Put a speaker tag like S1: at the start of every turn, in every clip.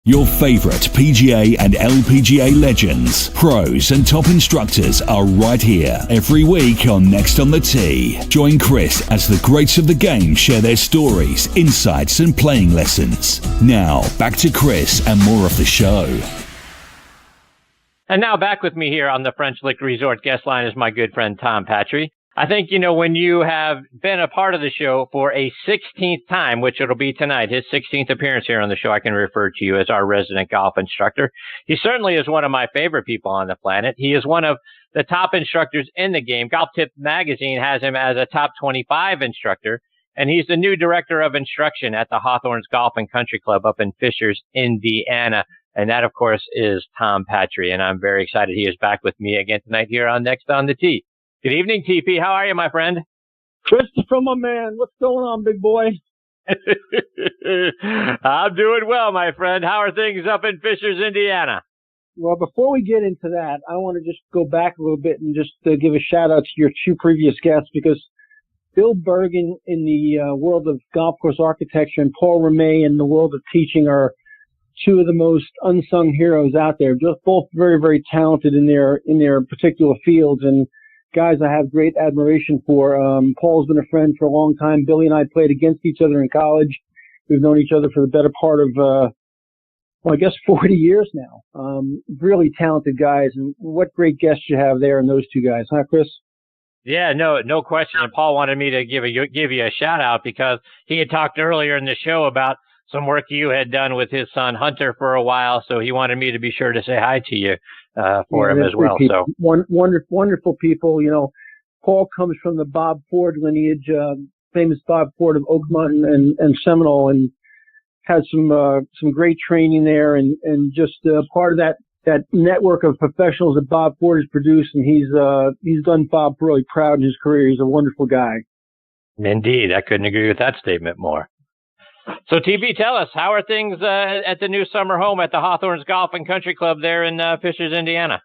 S1: Your favorite PGA and LPGA legends, pros and top instructors are right here every week on Next on the Tee. Join Chris as the greats of the game share their stories, insights and playing lessons. Now, back to Chris and more of the show.
S2: And now back with me here on the French Lick Resort guest line is my good friend Tom Patri. I think, when you have been a part of the show for a 16th time, which it'll be tonight, his 16th appearance here on the show, I can refer to you as our resident golf instructor. He certainly is one of my favorite people on the planet. He is one of the top instructors in the game. Golf Tip magazine has him as a top 25 instructor, and he's the new director of instruction at the Hawthorns Golf and Country Club up in Fishers, Indiana. And that, of course, is Tom Patri, and I'm very excited he is back with me again tonight here on Next on the Tee. Good evening, TP. How are you, my friend?
S3: Christopher, my man. What's going on, big boy?
S2: I'm doing well, my friend. How are things up in Fishers, Indiana?
S3: Well, before we get into that, I want to just go back a little bit and just give a shout-out to your two previous guests, because Bill Bergen in the world of golf course architecture and Paul Ramey in the world of teaching are two of the most unsung heroes out there. Just both very, very talented in their particular fields, and guys I have great admiration for. Paul's been a friend for a long time. Billy and I played against each other in college. We've known each other for the better part of, 40 years now. Really talented guys, and what great guests you have there in those two guys, huh, Chris?
S2: Yeah, no question. And Paul wanted me to give you a shout out because he had talked earlier in the show about some work you had done with his son Hunter for a while, so he wanted me to be sure to say hi to you for him as well.
S3: People. So wonderful people. Paul comes from the Bob Ford lineage, famous Bob Ford of Oakmont and Seminole, and had some great training there, and just part of that network of professionals that Bob Ford has produced, and he's done Bob really proud in his career. He's a wonderful guy.
S2: Indeed, I couldn't agree with that statement more. So, TB, tell us, how are things at the new summer home at the Hawthorns Golf and Country Club there in Fishers, Indiana?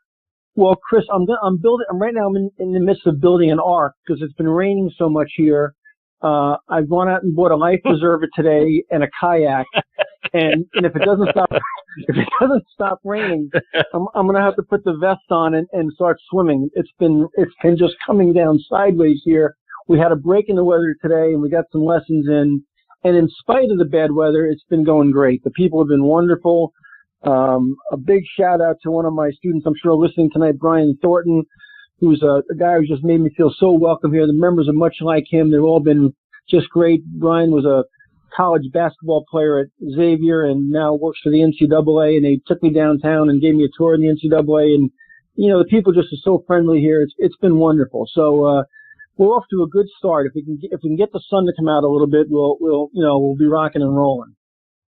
S3: Well, Chris, I'm right now. I'm in the midst of building an ark because it's been raining so much here. I've gone out and bought a life preserver today and a kayak, and if it doesn't stop raining, I'm gonna have to put the vest on and start swimming. It's been just coming down sideways here. We had a break in the weather today, and we got some lessons in. And in spite of the bad weather, it's been going great. The people have been wonderful. A big shout out to one of my students, I'm sure listening tonight, Brian Thornton, who's a guy who just made me feel so welcome here. The members are much like him. They've all been just great. Brian was a college basketball player at Xavier and now works for the NCAA. And they took me downtown and gave me a tour in the NCAA. And, the people just are so friendly here. It's been wonderful. So, we're off to a good start. If we can get the sun to come out a little bit, we'll be rocking and rolling.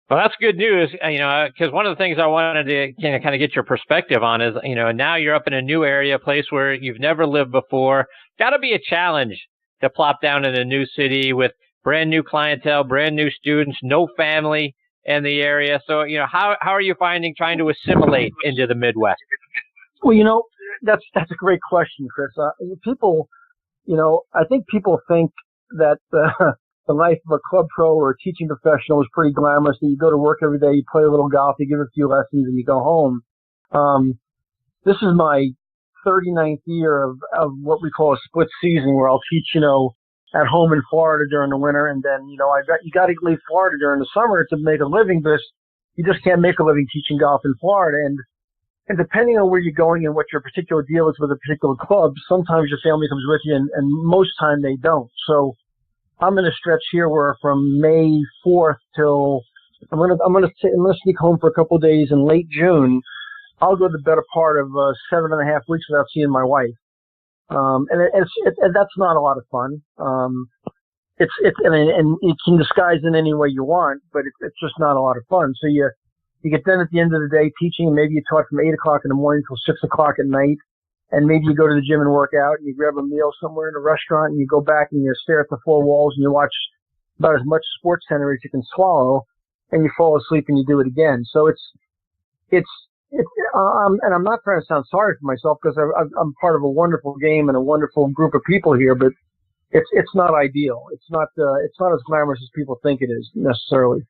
S2: Well, that's good news, because one of the things I wanted to kind of get your perspective on is, now you're up in a new area, a place where you've never lived before. Got to be a challenge to plop down in a new city with brand new clientele, brand new students, no family in the area. So, how are you finding trying to assimilate into the Midwest?
S3: Well, that's a great question, Chris. People. I think people think that the life of a club pro or a teaching professional is pretty glamorous. That you go to work every day, you play a little golf, you give a few lessons, and you go home. This is my 39th year of what we call a split season, where I'll teach, at home in Florida during the winter, and then you got to leave Florida during the summer to make a living, but you just can't make a living teaching golf in Florida. And depending on where you're going and what your particular deal is with a particular club, sometimes your family comes with you, and most time they don't. So I'm in a stretch here where from May 4th till I'm gonna sneak home for a couple of days in late June. I'll go the better part of 7.5 weeks without seeing my wife, and that's not a lot of fun. And it can disguise in any way you want, but it's just not a lot of fun. So you get done at the end of the day teaching, and maybe you taught from 8 o'clock in the morning till 6 o'clock at night, and maybe you go to the gym and work out, and you grab a meal somewhere in a restaurant, and you go back and you stare at the four walls, and you watch about as much Sports Center as you can swallow, and you fall asleep and you do it again. So and I'm not trying to sound sorry for myself, because I'm part of a wonderful game and a wonderful group of people here, but it's not ideal. It's not as glamorous as people think it is necessarily.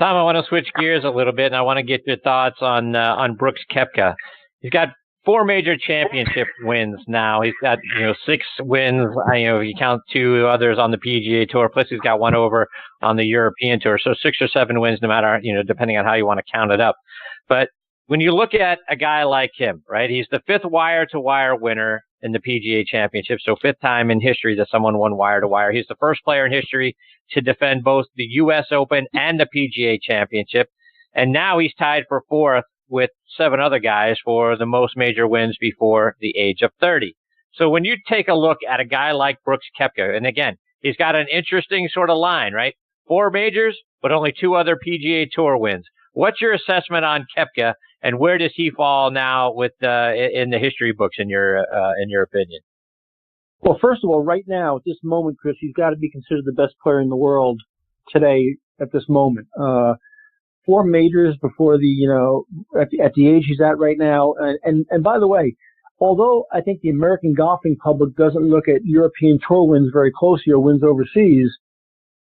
S2: Tom, I want to switch gears a little bit, and I want to get your thoughts on Brooks Koepka. He's got 4 major championship wins now. He's got 6 wins. If you count 2 others on the PGA Tour, plus he's got 1 over on the European Tour. So 6 or 7 wins, no matter depending on how you want to count it up. But when you look at a guy like him, right? He's the 5th wire-to-wire winner in the PGA Championship, so 5th time in history that someone won wire-to-wire. He's the first player in history to defend both the U.S. Open and the PGA Championship. And now he's tied for 4th with 7 other guys for the most major wins before the age of 30. So when you take a look at a guy like Brooks Koepka, and again, he's got an interesting sort of line, right? 4 majors, but only 2 other PGA Tour wins. What's your assessment on Koepka, and where does he fall now with in the history books, in your opinion?
S3: Well, first of all, right now, at this moment, Chris, he's got to be considered the best player in the world today at this moment. 4 majors before at the age he's at right now. And by the way, although I think the American golfing public doesn't look at European Tour wins very closely or wins overseas,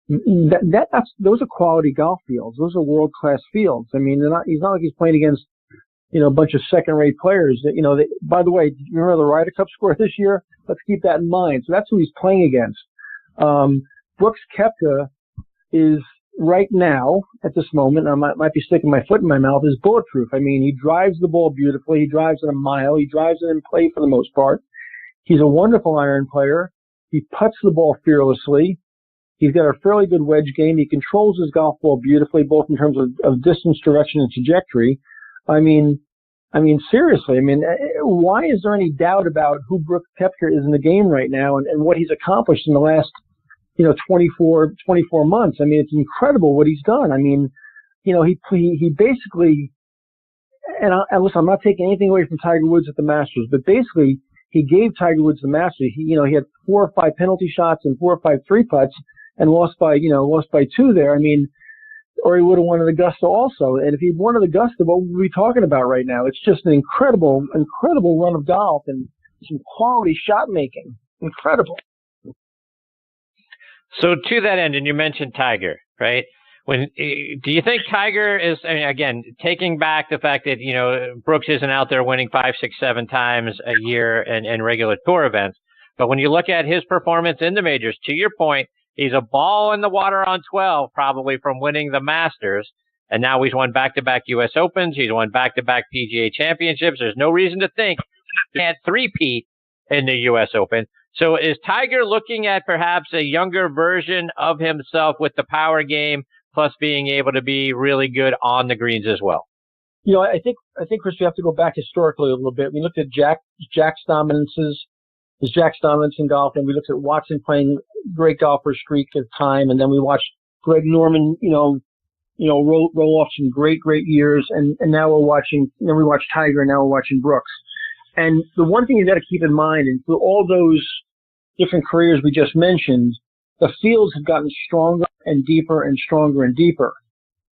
S3: those are quality golf fields. Those are world-class fields. I mean, he's not like he's playing against, a bunch of second-rate players. By the way, do you remember the Ryder Cup score this year? Let's keep that in mind. So that's who he's playing against. Brooks Koepka is right now, at this moment, I might be sticking my foot in my mouth, is bulletproof. I mean, he drives the ball beautifully. He drives it a mile. He drives it in play for the most part. He's a wonderful iron player. He putts the ball fearlessly. He's got a fairly good wedge game. He controls his golf ball beautifully, both in terms of distance, direction, and trajectory. I mean, seriously, why is there any doubt about who Brooks Koepka is in the game right now and what he's accomplished in the last 24 months. I mean, it's incredible what he's done. I mean, he basically, and listen, I'm not taking anything away from Tiger Woods at the Masters, but basically he gave Tiger Woods the Masters. He had 4 or 5 penalty shots and 4 or 5 3-putts and lost by 2 there. I mean, or he would have won at Augusta also. And if he'd won at Augusta, what would we be talking about right now? It's just an incredible run of golf and some quality shot making. Incredible.
S2: So to that end, and you mentioned Tiger, right? Do you think Tiger is, again, taking back the fact that, Brooks isn't out there winning 5, 6, 7 times a year in regular tour events, but when you look at his performance in the majors, to your point, he's a ball in the water on 12, probably from winning the Masters, and now he's won back-to-back U.S. Opens, he's won back-to-back PGA Championships. There's no reason to think he can't three-peat in the U.S. Open. So is Tiger looking at perhaps a younger version of himself with the power game, plus being able to be really good on the greens as well?
S3: I think, Chris, we have to go back historically a little bit. We looked at Jack's dominances, his Jack's dominance in golf, and we looked at Watson playing great golfer streak at the time, and then we watched Greg Norman, roll off some great years, and now we watched Tiger, and now we're watching Brooks. And the one thing you got to keep in mind, and through all those different careers we just mentioned, the fields have gotten stronger and deeper and stronger and deeper.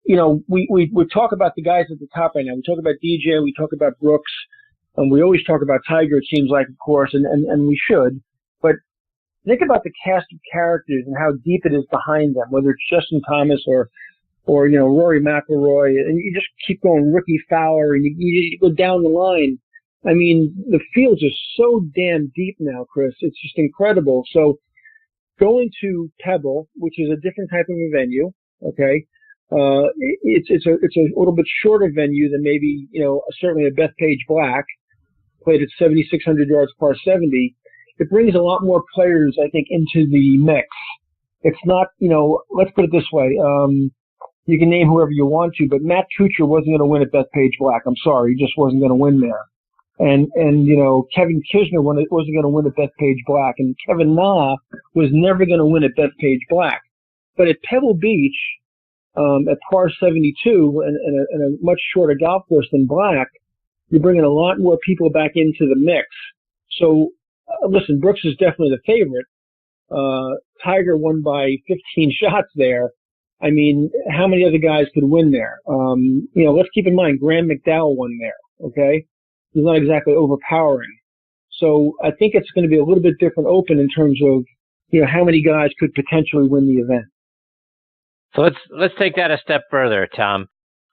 S3: We talk about the guys at the top right now. We talk about DJ, we talk about Brooks, and we always talk about Tiger, it seems like, of course, and we should. But think about the cast of characters and how deep it is behind them, whether it's Justin Thomas or Rory McIlroy, and you just keep going, Ricky Fowler, and you go down the line. I mean, the fields are so damn deep now, Chris. It's just incredible. So going to Pebble, which is a different type of a venue, okay, it's a little bit shorter venue than maybe, certainly a Bethpage Black, played at 7,600 yards par 70. It brings a lot more players, I think, into the mix. It's not, let's put it this way. You can name whoever you want to, but Matt Kuchar wasn't going to win at Bethpage Black. I'm sorry. He just wasn't going to win there. And Kevin Kisner wasn't going to win at Bethpage Black, and Kevin Na was never going to win at Bethpage Black. But at Pebble Beach, at par 72 and a much shorter golf course than Black, you're bringing a lot more people back into the mix. So, listen, Brooks is definitely the favorite. Tiger won by 15 shots there. I mean, how many other guys could win there? Let's keep in mind, Graham McDowell won there, okay? He's not exactly overpowering. So I think it's going to be a little bit different open in terms of, how many guys could potentially win the event.
S2: So let's take that a step further, Tom.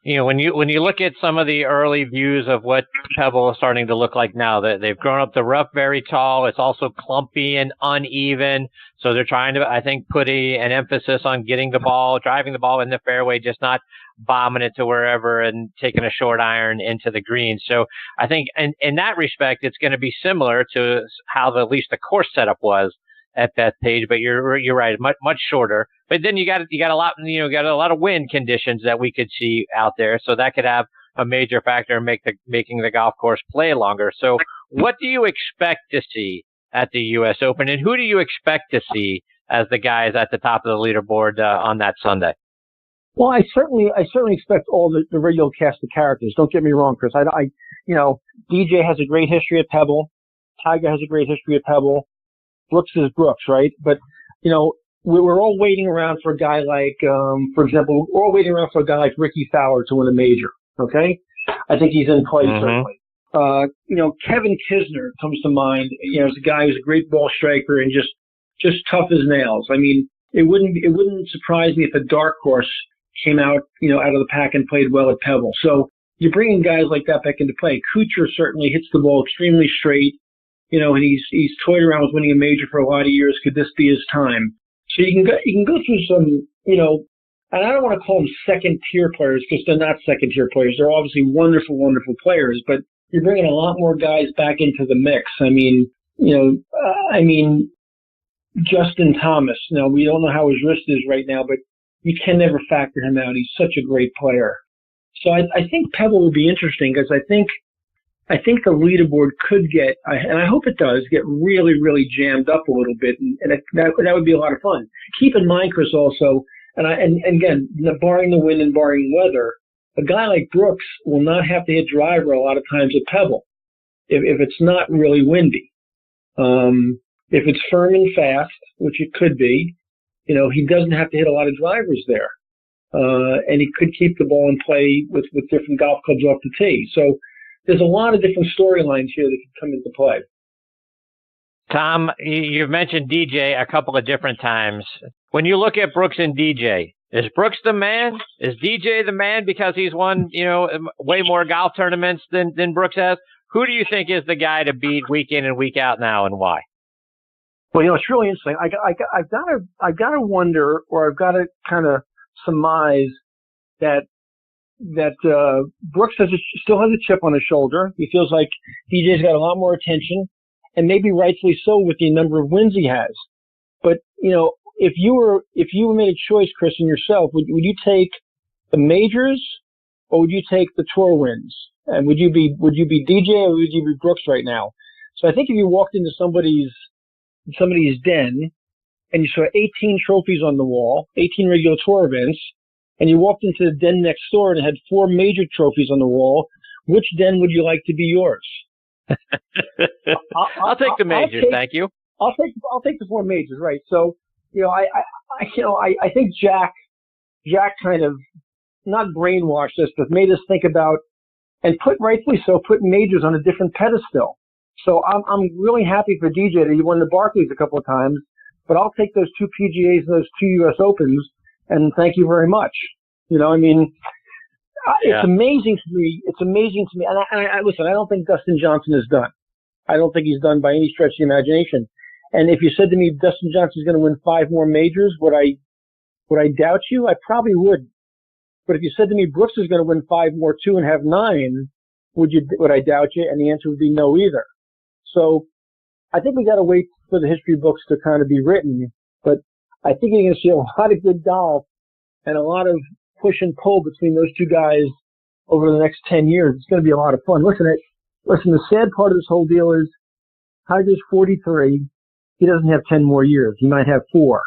S2: When you look at some of the early views of what Pebble is starting to look like now, that they've grown up the rough very tall. It's also clumpy and uneven. So they're trying to, I think, put an emphasis on getting the ball, driving the ball in the fairway, just not bombing it to wherever and taking a short iron into the green. So I think in that respect, it's going to be similar to how at least the course setup was at Bethpage, but you're right, much shorter. But then you got a lot, got a lot of wind conditions that we could see out there, so that could have a major factor in making the golf course play longer. So, what do you expect to see at the U.S. Open, and who do you expect to see as the guys at the top of the leaderboard on that Sunday?
S3: Well, I certainly expect all the regular cast of characters. Don't get me wrong, Chris. DJ has a great history at Pebble. Tiger has a great history at Pebble. Brooks is Brooks, right? But, we're all waiting around for a guy like, for example, we're all waiting around for a guy like Ricky Fowler to win a major, okay? I think he's in play, certainly. Kevin Kisner comes to mind, as a guy who's a great ball striker and just tough as nails. I mean, it wouldn't surprise me if a dark horse came out, out of the pack and played well at Pebble. So you're bringing guys like that back into play. Kuchar certainly hits the ball extremely straight. And he's toyed around with winning a major for a lot of years. Could this be his time? So you can go through some, and I don't want to call them second tier players because they're not second tier players. They're obviously wonderful, wonderful players, but you're bringing a lot more guys back into the mix. I mean, Justin Thomas. Now we don't know how his wrist is right now, but you can never factor him out. He's such a great player. So I think Pebble will be interesting because I think the leaderboard could get, and I hope it does, get really, really jammed up a little bit, and that would be a lot of fun. Keep in mind, Chris, also, and again, barring the wind and barring weather, a guy like Brooks will not have to hit driver a lot of times at Pebble if it's not really windy. If it's firm and fast, which it could be, he doesn't have to hit a lot of drivers there, and he could keep the ball in play with different golf clubs off the tee. So there's a lot of different storylines here that can come into play.
S2: Tom, you've mentioned DJ a couple of different times. When you look at Brooks and DJ, is Brooks the man? Is DJ the man because he's won, way more golf tournaments than Brooks has? Who do you think is the guy to beat week in and week out now, and why?
S3: Well, it's really interesting. I've got to wonder, or I've got to kind of surmise that Brooks still has a chip on his shoulder. He feels like DJ's got a lot more attention, and maybe rightfully so with the number of wins he has. But if you made a choice, Chris, and yourself, would you take the majors or would you take the tour wins? And would you be DJ or would you be Brooks right now? So I think if you walked into somebody's den and you saw 18 trophies on the wall, 18 regular tour events, and you walked into the den next door and it had 4 major trophies on the wall, which den would you like to be yours?
S2: I'll take the majors, thank you.
S3: I'll take the 4 majors, right? So, I think Jack kind of not brainwashed us, but made us think about, and rightfully so, put majors on a different pedestal. So I'm really happy for DJ that he won the Barclays a couple of times, but I'll take those 2 PGAs and those 2 US Opens. And thank you very much. It's amazing to me. It's amazing to me. And I listen, I don't think Dustin Johnson is done. I don't think he's done by any stretch of the imagination. And if you said to me, Dustin Johnson is going to win 5 more majors, would I doubt you? I probably would. But if you said to me, Brooks is going to win 5 more too and have 9, would I doubt you? And the answer would be no either. So I think we got to wait for the history books to kind of be written. But I think you're going to see a lot of good golf and a lot of push and pull between those 2 guys over the next 10 years. It's going to be a lot of fun. Listen, the sad part of this whole deal is Tiger's 43. He doesn't have 10 more years. He might have 4.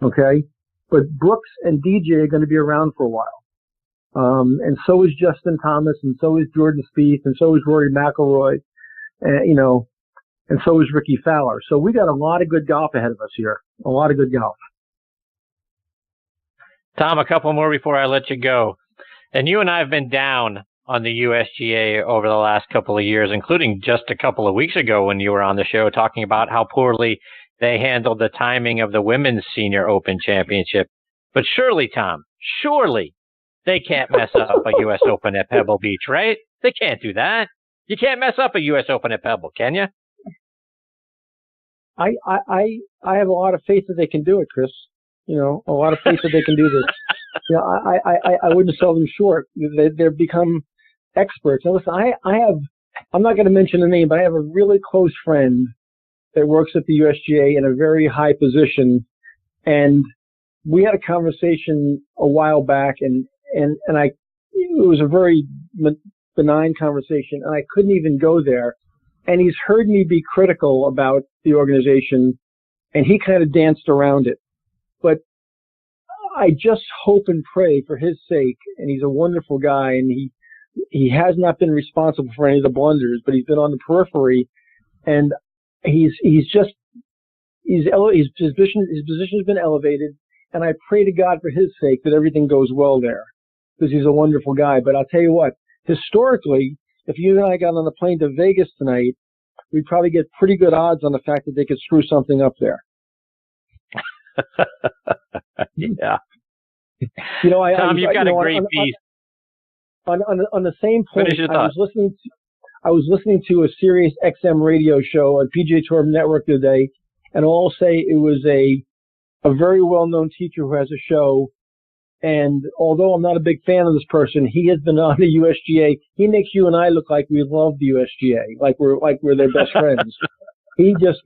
S3: Okay? But Brooks and DJ are going to be around for a while. And so is Justin Thomas, and so is Jordan Spieth, and so is Rory McIlroy, and so is Ricky Fowler. So we got a lot of good golf ahead of us here. A lot of good golf.
S2: Tom, a couple more before I let you go. And you and I have been down on the USGA over the last couple of years, including just a couple of weeks ago when you were on the show talking about how poorly they handled the timing of the Women's Senior Open Championship. But surely, Tom, surely they can't mess up a U.S. Open at Pebble Beach, right? They can't do that. You can't mess up a U.S. Open at Pebble, can you?
S3: I have a lot of faith that they can do it, Chris. You know, a lot of faith that they can do this. You know, I wouldn't sell them short. They've become experts. Now listen, I'm not going to mention a name, but I have a really close friend that works at the USGA in a very high position, and we had a conversation a while back, and it was a very benign conversation, and I couldn't even go there. And he's heard me be critical about the organization, and he kind of danced around it. But I just hope and pray for his sake, and he's a wonderful guy, and he has not been responsible for any of the blunders, but he's been on the periphery, and his position has been elevated, and I pray to God for his sake that everything goes well there, because he's a wonderful guy. But I'll tell you what, historically, if you and I got on the plane to Vegas tonight, we'd probably get pretty good odds on the fact that they could screw something up there.
S2: Yeah.
S3: You know,
S2: Tom, you've got a great piece.
S3: On the same point,
S2: Finish your thought.
S3: I was listening to a Sirius XM radio show on PGA Tour Network today, and I'll say it was a very well-known teacher who has a show. And although I'm not a big fan of this person, he has been on the USGA. He makes you and I look like we love the USGA, like we're their best friends. He just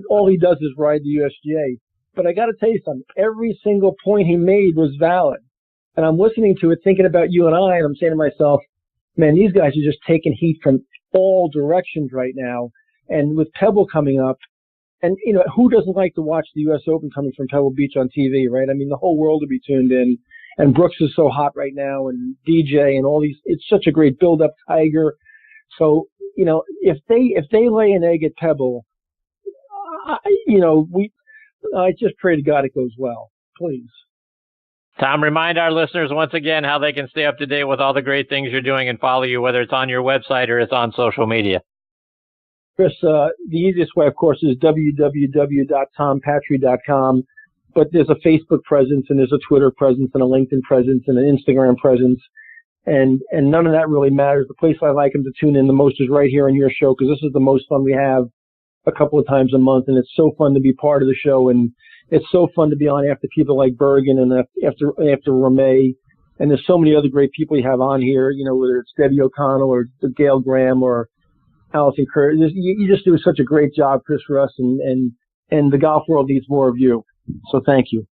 S3: all he does is ride the USGA. But I got to tell you something. Every single point he made was valid. And I'm listening to it, thinking about you and I'm saying to myself, man, these guys are just taking heat from all directions right now. And with Pebble coming up, and, you know, who doesn't like to watch the U.S. Open coming from Pebble Beach on TV, right? I mean, the whole world will be tuned in. And Brooks is so hot right now, and DJ and all these. It's such a great build-up, Tiger. So, you know, if they lay an egg at Pebble, I just pray to God it goes well. Please.
S2: Tom, remind our listeners once again how they can stay up to date with all the great things you're doing and follow you, whether it's on your website or it's on social media.
S3: Chris, the easiest way, of course, is www.tompatri.com. But there's a Facebook presence, and there's a Twitter presence, and a LinkedIn presence, and an Instagram presence. And none of that really matters. The place I like them to tune in the most is right here on your show, because this is the most fun we have a couple of times a month. And it's so fun to be part of the show. And it's so fun to be on after people like Bergen and after Ramey. And there's so many other great people you have on here, you know, whether it's Debbie O'Connell or Gail Graham or Allison Kerr. You just do such a great job, Chris, for us. And the golf world needs more of you. So thank you.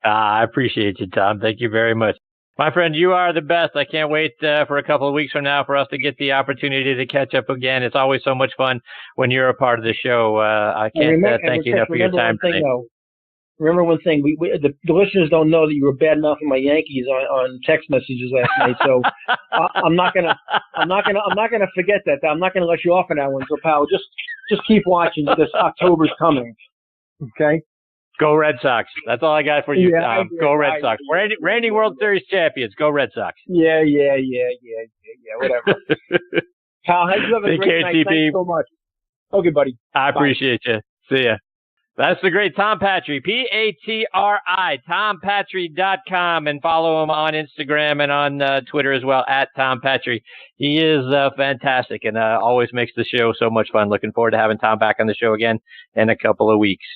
S2: I appreciate you, Tom. Thank you very much. My friend, you are the best. I can't wait for a couple of weeks from now for us to get the opportunity to catch up again. It's always so much fun when you're a part of the show. I can't thank you enough for your time today.
S3: Remember one thing, the listeners don't know that you were bad enough in my Yankees on text messages last night. So I'm not gonna forget that. I'm not gonna let you off on that one. So pal, just keep watching. This October's coming. Okay.
S2: Go Red Sox. That's all I got for you,
S3: yeah,
S2: Tom. Go Red Sox. Reigning World Series champions. Go Red Sox.
S3: Yeah. Whatever. Pal, you have a great night. Thank you so much. Okay, buddy.
S2: I appreciate you. See ya. That's the great Tom Patri, Patri, tompatri.com, and follow him on Instagram and on Twitter as well, at Tom Patri. He is fantastic and always makes the show so much fun. Looking forward to having Tom back on the show again in a couple of weeks.